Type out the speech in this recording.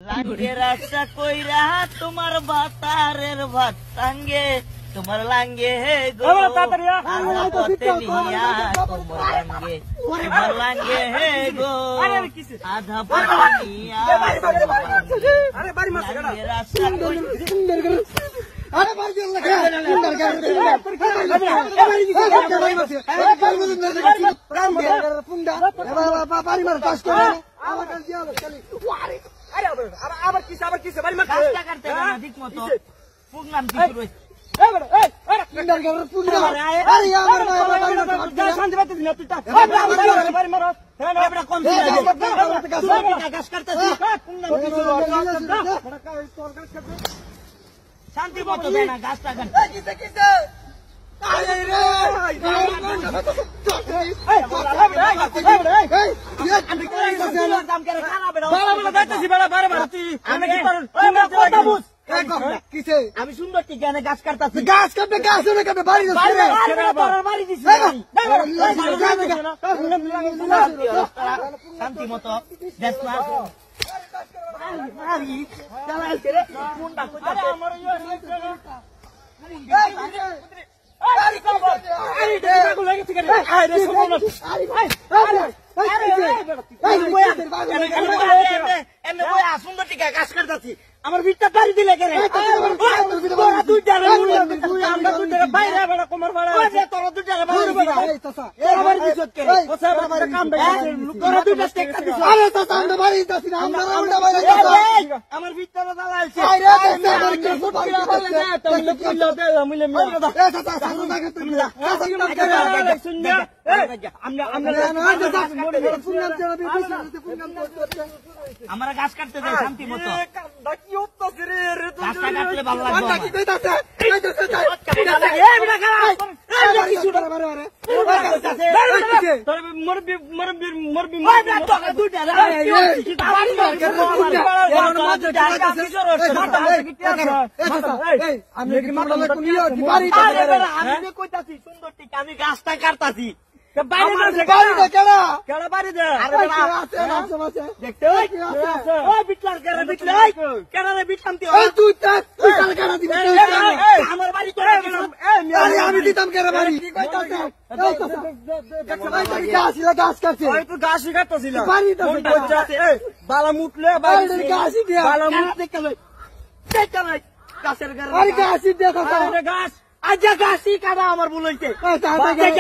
লাঙ্গের আশা কইরা তোমার বাতারের ভাত টাঙ্গে তোমার লাঙ্গে হে গো পথে নিয়া তোমার লাঙ্গে হে গো আধা পথে নিয়া লাঙ্গের আশা আবার কিসে বাড়ি মারতে কাজটা করতে না ঠিক মতো প্রোগ্রাম দিতে রইছে শান্তি পাইতেছি না তুই বাড়ি মারো এবড়া কোন দিন কাজ করতেছি শান্তি মতো দে না গাছটা কাট আমি সুন্দর ঠিকানে গাছ কাটতাছি গাছ কাটবে গাছ কাটবে বাড়ি বাড়ি দিছি শান্তি মতো সুন্দর টিকা গাছ কাটতাছি আমার ভিতটা বাড়ি দিলে কেন বাইরে কোমর তোরা দুইটারে আমার ভিতরে জ্বালাইছে আমরা গাছ কাটতে যাই শান্তি মতো গাছটা কাটলে ভালো আমি গাছটা কাটতাছি আমি দিতাম কেন বাড়ি গাছ কাটছে গাছই কাটতেছিলাম বালা মুটলে গাছের গাছ আচ্ছা গাছই কাটা আমার ভুল হইছে আমি